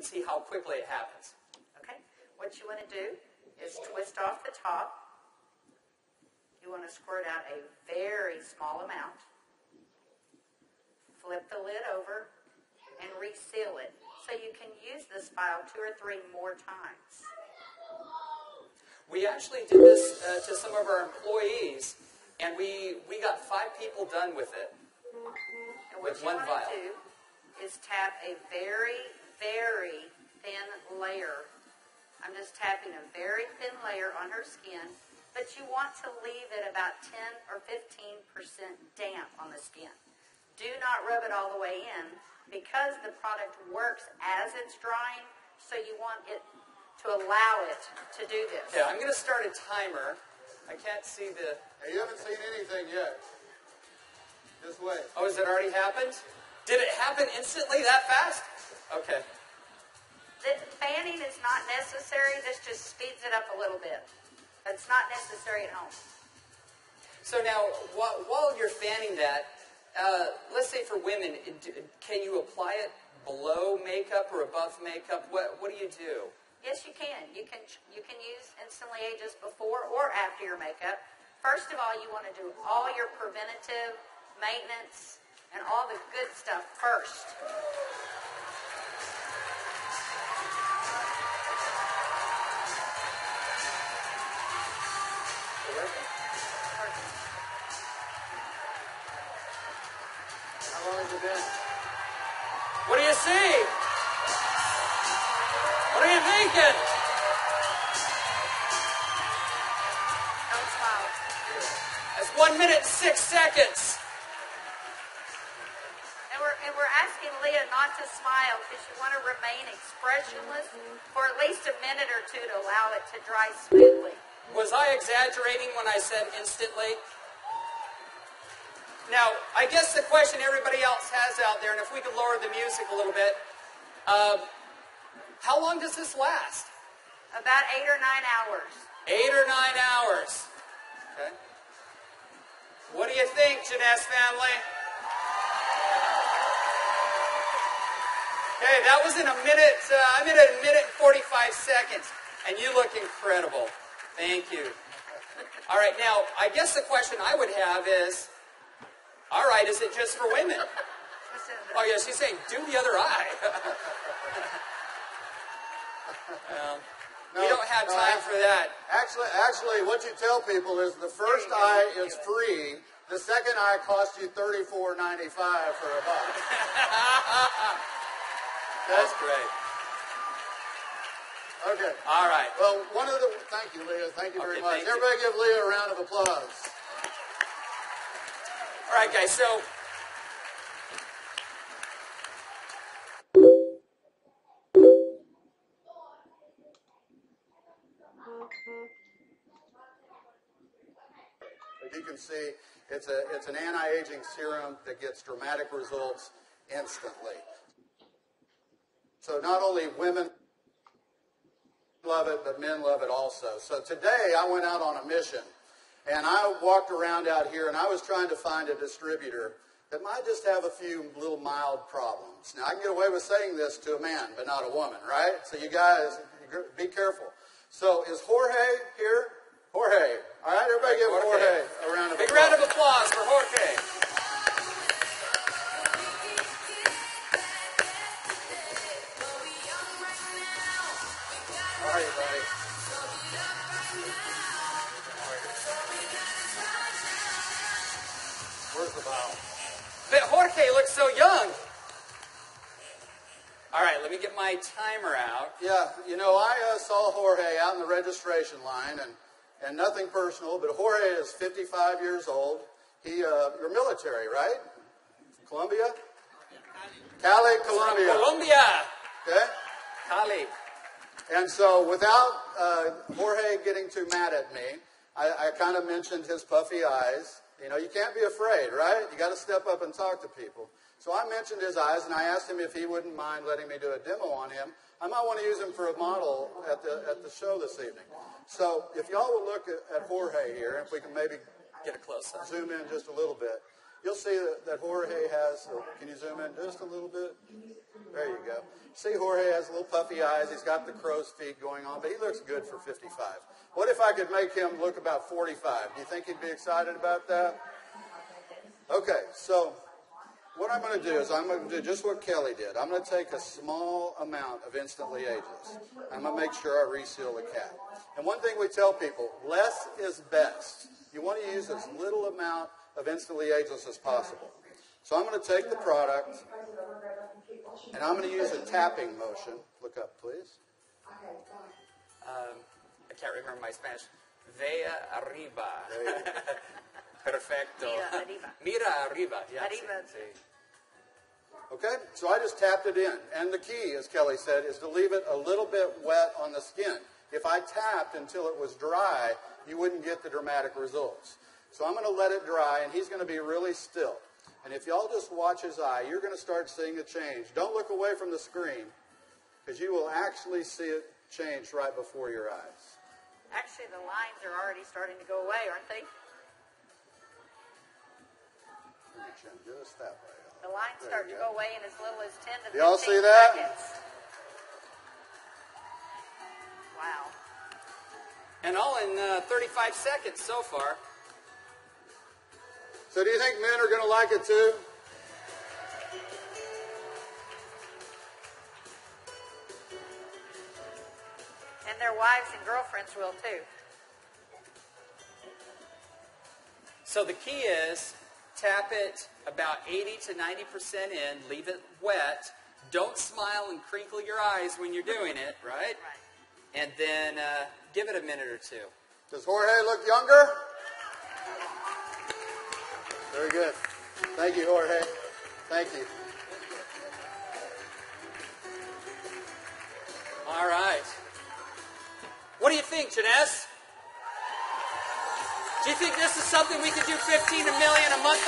can see how quickly it happens. Okay. What you want to do is twist off the top. You want to squirt out a very small amount. Flip the lid over and reseal it so you can use this file 2 or 3 more times. We actually did this to some of our employees, and we got 5 people done with it. And what you want to do is tap a very, very thin layer. I'm just tapping a very thin layer on her skin, but you want to leave it about 10 or 15% damp on the skin. Do not rub it all the way in because the product works as it's drying, so you want it to allow it to do this. Yeah, I'm going to start a timer. I can't see the... Hey, you haven't seen anything yet. Just wait. Oh, has it already happened? Did it happen instantly that fast? Okay. The fanning is not necessary. This just speeds it up a little bit. It's not necessary at home. So now, while you're fanning that, let's say for women, can you apply it below makeup or above makeup? What do you do? Yes, you can. You can use Instantly Ageless before or after your makeup. First of all, you want to do all your preventative maintenance and all the good stuff first. How long has it been? What do you see? What are you thinking? Don't smile. That's 1 minute and 6 seconds. And we're asking Leah not to smile because you want to remain expressionless for at least a minute or 2 to allow it to dry smoothly. Was I exaggerating when I said instantly? Now, I guess the question everybody else has out there, and if we could lower the music a little bit, how long does this last? About 8 or 9 hours. 8 or 9 hours. Okay. What do you think, Jeunesse family? Okay, that was in a minute. I'm at a minute and 45 seconds, and you look incredible. Thank you. All right, now, I guess the question I would have is, all right, is it just for women? Oh, yeah, she's saying, do the other eye. We don't have time for that. Actually, what you tell people is the first eye is free. The second eye costs you $34.95 for a buck. That's great. Okay. All right. Well, thank you, Leah. Thank you very much. Thank you. Everybody give Leah a round of applause. All right, guys, so as you can see, it's an anti-aging serum that gets dramatic results instantly. So not only women love it, but men love it also. So today I went out on a mission, and I walked around out here, and I was trying to find a distributor that might just have a few little mild problems. Now, I can get away with saying this to a man, but not a woman, right? So you guys, be careful. So is Jorge here? Jorge. All right, everybody give Jorge a round of applause. big round of applause for Jorge. How are you, buddy? Where's the bottle? But Jorge looks so young. All right, let me get my timer out. Yeah, you know, I saw Jorge out in the registration line, and nothing personal, but Jorge is 55 years old. You're military, right? Colombia? Cali, Colombia. Colombia. Okay? Cali. And so without Jorge getting too mad at me, I kind of mentioned his puffy eyes. You know, you can't be afraid, right? You got to step up and talk to people. So I mentioned his eyes, and I asked him if he wouldn't mind letting me do a demo on him. I might want to use him for a model at the show this evening. So if y'all will look at Jorge here, if we can maybe Get a close-up. zoom in just a little bit. you'll see that Jorge has, can you zoom in just a little bit? There you go. See, Jorge has little puffy eyes. He's got the crow's feet going on, but he looks good for 55. What if I could make him look about 45? Do you think he'd be excited about that? Okay, so what I'm going to do is I'm going to do just what Kelly did. I'm going to take a small amount of Instantly Ageless. I'm going to make sure I reseal the cap. And one thing we tell people, less is best. You want to use as little amount of Instantly Ageless as possible. So I'm going to take the product, and I'm going to use a tapping motion. Look up, please. I can't remember my Spanish. Vea arriba. Perfecto. Mira arriba. Mira arriba. Yeah, Arriba. sí. Okay, so I just tapped it in. And the key, as Kelly said, is to leave it a little bit wet on the skin. If I tapped until it was dry, you wouldn't get the dramatic results. So I'm going to let it dry, and he's going to be really still. And if y'all just watch his eye, you're going to start seeing a change. Don't look away from the screen, because you will actually see it change right before your eyes. Actually, the lines are already starting to go away, aren't they? Just that way. The lines start to go away in as little as 10 to 15 Y'all see that? seconds. Wow. And all in 35 seconds so far. So do you think men are going to like it too? And their wives and girlfriends will too. So the key is tap it about 80 to 90% in, leave it wet. Don't smile and crinkle your eyes when you're doing it, right? Right. And then give it a minute or two. Does Jorge look younger? Very good. Thank you, Jorge. Thank you. All right. What do you think, Jeunesse? Do you think this is something we could do 15 million a month